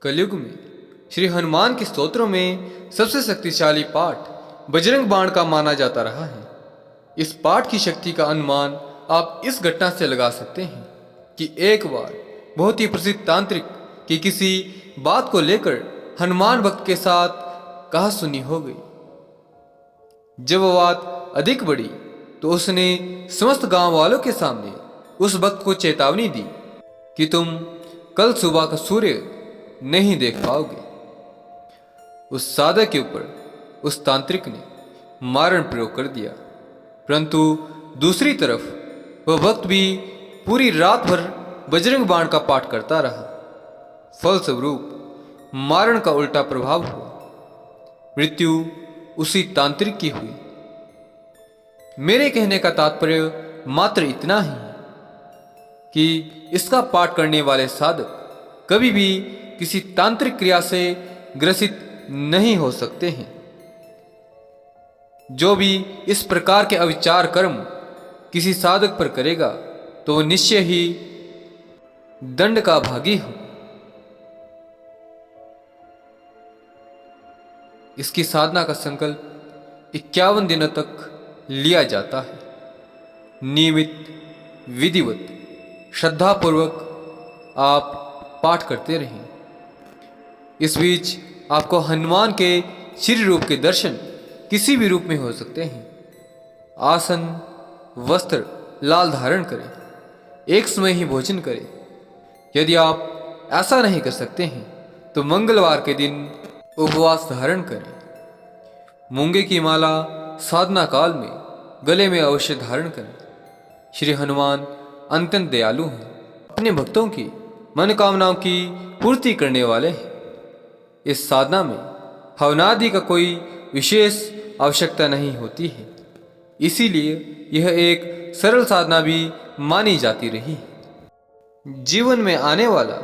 कलयुग में श्री हनुमान के स्तोत्रों में सबसे शक्तिशाली पाठ बजरंग बाण का माना जाता रहा है। इस पाठ की शक्ति का अनुमान आप इस घटना से लगा सकते हैं कि एक बार बहुत ही प्रसिद्ध तांत्रिक की किसी बात को लेकर हनुमान भक्त के साथ कहा सुनी हो गई। जब वह बात अधिक बढ़ी तो उसने समस्त गांव वालों के सामने उस भक्त को चेतावनी दी कि तुम कल सुबह का सूर्य नहीं देख पाओगे। उस साधक के ऊपर उस तांत्रिक ने मारण प्रयोग कर दिया, परंतु दूसरी तरफ वह भक्त भी पूरी रात भर बजरंग बाण का पाठ करता रहा। फलस्वरूप मारण का उल्टा प्रभाव हुआ, मृत्यु उसी तांत्रिक की हुई। मेरे कहने का तात्पर्य मात्र इतना ही है कि इसका पाठ करने वाले साधक कभी भी किसी तांत्रिक क्रिया से ग्रसित नहीं हो सकते हैं। जो भी इस प्रकार के अविचार कर्म किसी साधक पर करेगा तो वह निश्चय ही दंड का भागी हो। इसकी साधना का संकल्प 51 दिनों तक लिया जाता है। नियमित विधिवत श्रद्धापूर्वक आप पाठ करते रहें। इस बीच आपको हनुमान के श्री रूप के दर्शन किसी भी रूप में हो सकते हैं। आसन वस्त्र लाल धारण करें, एक समय ही भोजन करें। यदि आप ऐसा नहीं कर सकते हैं तो मंगलवार के दिन उपवास धारण करें। मूंगे की माला साधना काल में गले में अवश्य धारण करें। श्री हनुमान अत्यंत दयालु हैं, अपने भक्तों की मनोकामनाओं की पूर्ति करने वाले हैं। इस साधना में हवनादि का कोई विशेष आवश्यकता नहीं होती है, इसीलिए यह एक सरल साधना भी मानी जाती रही है। जीवन में आने वाला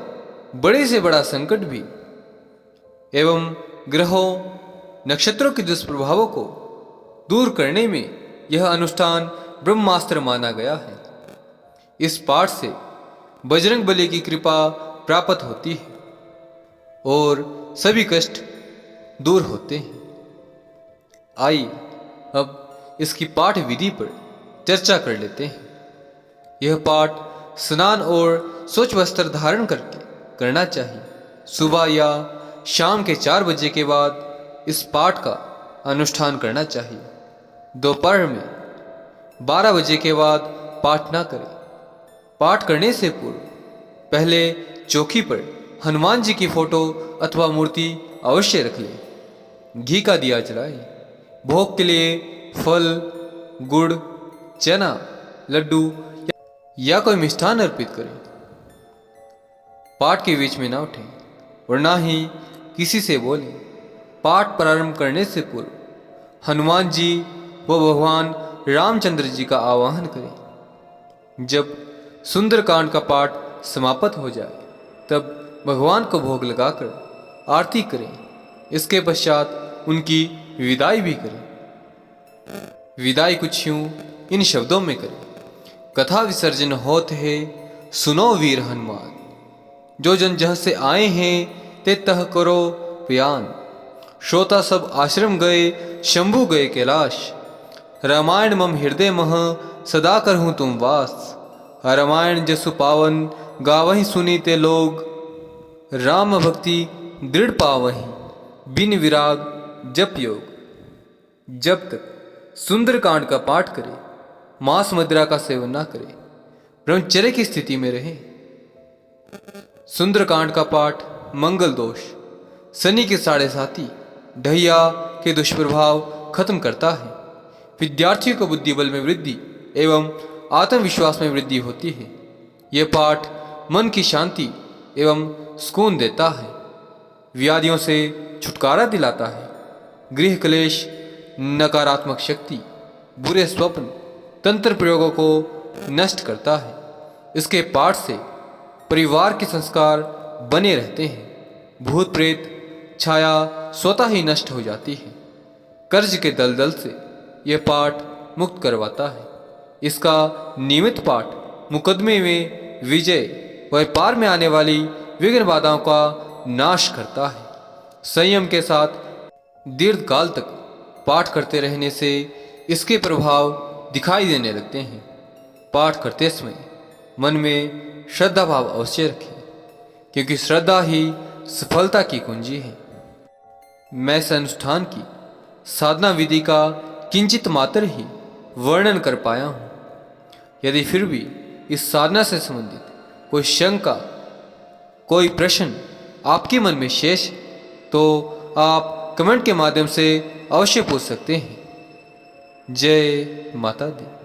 बड़े से बड़ा संकट भी एवं ग्रहों नक्षत्रों के दुष्प्रभावों को दूर करने में यह अनुष्ठान ब्रह्मास्त्र माना गया है। इस पाठ से बजरंग बली की कृपा प्राप्त होती है और सभी कष्ट दूर होते हैं। आइए अब इसकी पाठ विधि पर चर्चा कर लेते हैं। यह पाठ स्नान और स्वच्छ वस्त्र धारण करके करना चाहिए। सुबह या शाम के 4 बजे के बाद इस पाठ का अनुष्ठान करना चाहिए। दोपहर में 12 बजे के बाद पाठ ना करें। पाठ करने से पूर्व पहले चौकी पर हनुमान जी की फोटो अथवा मूर्ति अवश्य रख लें। घी का दिया जलाएं। भोग के लिए फल, गुड़, चना, लड्डू या कोई मिष्ठान अर्पित करें। पाठ के बीच में ना उठें और ना ही किसी से बोलें। पाठ प्रारंभ करने से पूर्व हनुमान जी व भगवान रामचंद्र जी का आवाहन करें। जब सुंदरकांड का पाठ समाप्त हो जाए तब भगवान को भोग लगाकर आरती करें। इसके पश्चात उनकी विदाई भी करें। विदाई कुछ यूं इन शब्दों में करें। कथा विसर्जन होत है सुनो वीर हनुमान, जो जन जह से आए हैं ते तह करो प्यान। श्रोता सब आश्रम गए शंभु गए कैलाश, रामायण मम हृदय मह सदा करहूँ तुम वास। रामायण जसु पावन गावहि सुनीते लोग, राम भक्ति दृढ़ पावहि बिन विराग जप योग। जब तक सुंदरकांड का पाठ करें मांस मदिरा का सेवन ना करें, ब्रह्मचर्य की स्थिति में रहें। सुंदरकांड का पाठ मंगल दोष, शनि के 7.5 ढैया के दुष्प्रभाव खत्म करता है। विद्यार्थियों को बुद्धि बल में वृद्धि एवं आत्मविश्वास में वृद्धि होती है। यह पाठ मन की शांति एवं सुकून देता है, व्याधियों से छुटकारा दिलाता है। गृह क्लेश, नकारात्मक शक्ति, बुरे स्वप्न, तंत्र प्रयोगों को नष्ट करता है। इसके पाठ से परिवार के संस्कार बने रहते हैं। भूत प्रेत छाया स्वतः ही नष्ट हो जाती है। कर्ज के दलदल से यह पाठ मुक्त करवाता है। इसका नियमित पाठ मुकदमे में विजय, व्यापार में आने वाली विघ्न बाधाओं का नाश करता है। संयम के साथ दीर्घ काल तक पाठ करते रहने से इसके प्रभाव दिखाई देने लगते हैं। पाठ करते समय मन में श्रद्धा भाव अवश्य रखें, क्योंकि श्रद्धा ही सफलता की कुंजी है। मैं इस अनुष्ठान की साधना विधि का किंचित मात्र ही वर्णन कर पाया हूँ। यदि फिर भी इस साधना से संबंधित कोई शंका, कोई प्रश्न आपके मन में शेष है, तो आप कमेंट के माध्यम से अवश्य पूछ सकते हैं। जय माता दी।